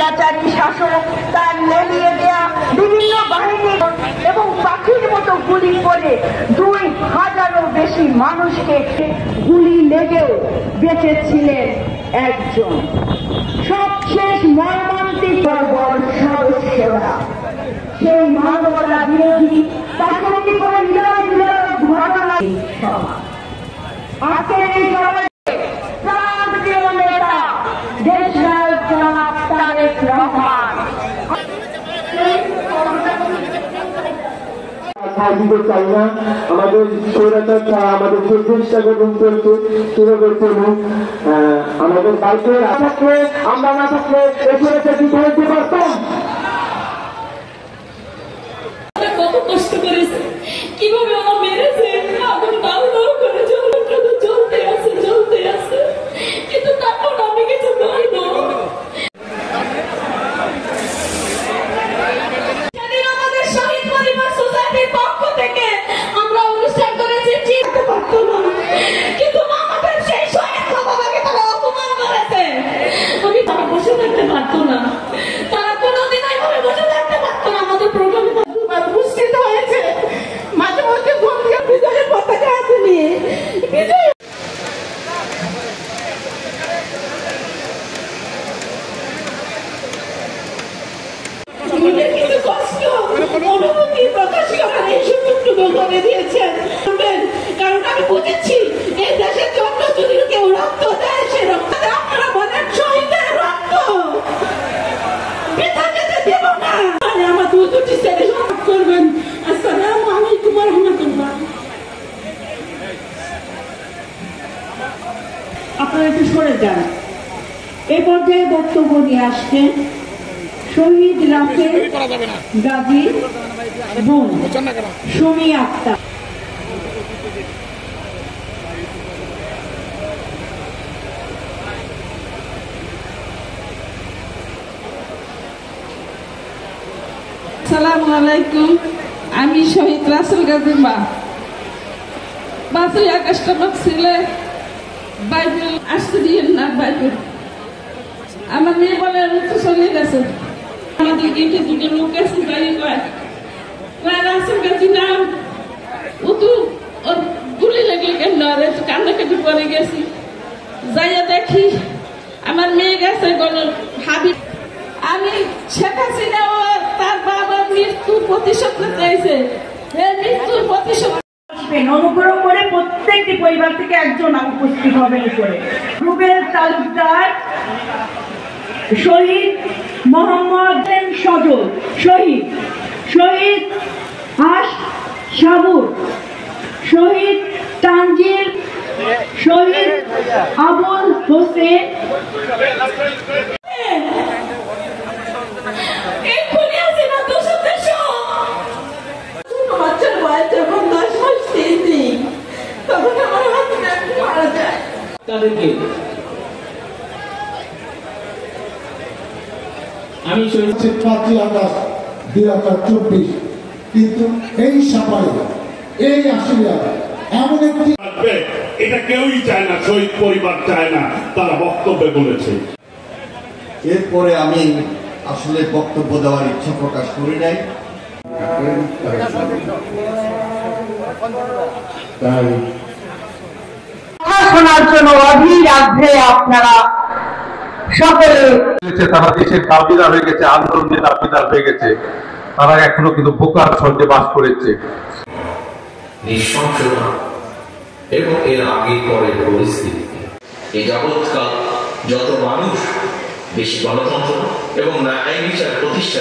স্বৈরাচারী শাসক তার লেলিয়ে দেয়া বিভিন্ন বাহিনী এবং পাখির মতো গুলি করে 2000-এরও বেশি মানুষকে গুলি লেগেও বেঁচেছিলেন একজন। সবশেষ মর্মান্তিক সদস্যরা সেই মানবতা বিরোধী তাকে করে ঘটনা আজকের এই চাই না আমাদের স্বৈরাচার আমাদের যে চেষ্টা গ্রহণ করছে সেটা করছে এবং আমাদের দায়িত্বে থাকলে আমরা না থাকলে স্বৈরাচার কি করতে পারতাম? কত কষ্ট করেছে, কিভাবে আমার মেরেছে, আগুন দাউ দাউ করে চলতে আছে, কিন্তু তারপর আমি কিছু বলবো। আমাদের শহীদ পরিবার সোসাইটির পক্ষ থেকে আমরা অনুষ্ঠান করেছি, চিনতে পারতো না, কিন্তু আমাদের সেই শহীদ বাবাকে তারা অপমান করেছে। আমি তারা বসে থাকতে পারতো না, তারা কোনোদিন এইভাবে বসে থাকতে পারতো না। আমাদের প্রোগ্রামে উপস্থিত হয়েছে, মাঝে মধ্যে বন্ধুকে বিজয়ের পতাকা হাতে নিয়ে বিজয় কিছু কষ্ট অনুভূতি প্রকাশ করার এই সুযোগটুকু করে দিয়েছেন। কারণ আমি বুঝেছি এই দেশের জন্য যদি কেউ রক্ত দেয় সে রক্ত আপনারা বলেন শহীদের রক্ত বৃথা যেতে দেব না। আমার দুটি ছেলে সমাপ্ত করবেন। আসসালামু আলাইকুম ওয়া রাহমাতুল্লাহ। আপনারা একটু সরে যান। এই পর্যায়ে বক্তব্য নিয়ে আসছেন শহীদ রাফেল গাজী বোন সুমি আক্তার। আসসালামু আলাইকুম। আমি শহীদ রাসেল গাজী মা। 5ই আগস্ট আমার ছেলে বাইবেল আসতে দিয়েন না, বাইবেল আমার মেয়ে বলে চলে গেছে। আমাদের গেটে দুটো লোক আছে, গাড়ি কয় রাসেল গাজী নাম ও তো ওর গুলি লাগলে কেন কান্নাকাটি করে গেছি। যাইয়া দেখি আমার মেয়ে গেছে হাবিব। আমি শেখ হাসিনা তার বাবার মৃত্যুর প্রতিশোধ চাইছে, মৃত্যুর প্রতিশোধ। অনুগ্রহ করে প্রত্যেকটি পরিবার থেকে একজন উপস্থিত হবেন। উপরে রুবেল তালুকদার, শহীদ মোহাম্মদ সজল, শহীদ হাস সাবুর, শহীদ তানজির, শহীদ আবুল হোসেন। বাচ্চার বয়স যখন 10 মাস 3 দিন, তখন আমার হাজবেন্ড মারা যায়। তাদেরকে আমি 5ই আগস্ট 2024, কিন্তু এই সময় এই আশিয়া এমন একটি এটা কেউই চায় না, শহীদ পরিবার চায় না, তারা বক্তব্যে বলেছে। এরপরে আমি আসলে বক্তব্য দেওয়ার ইচ্ছা প্রকাশ করি নাই। শোনার জন্য অধীর আগ্রহে আপনারা সকলে তারা দেশের দাবিদার হয়ে গেছে, আন্দোলনের দাবিদার হয়ে গেছে, তারা এখনো কিন্তু বোকার স্বর্গে বাস করেছে। নিঃসংসতা এবং এর আগে পরের পরিস্থিতি, এই যাবৎকাল যত মানুষ বেশি গণতন্ত্র এবং ন্যায় বিচার প্রতিষ্ঠা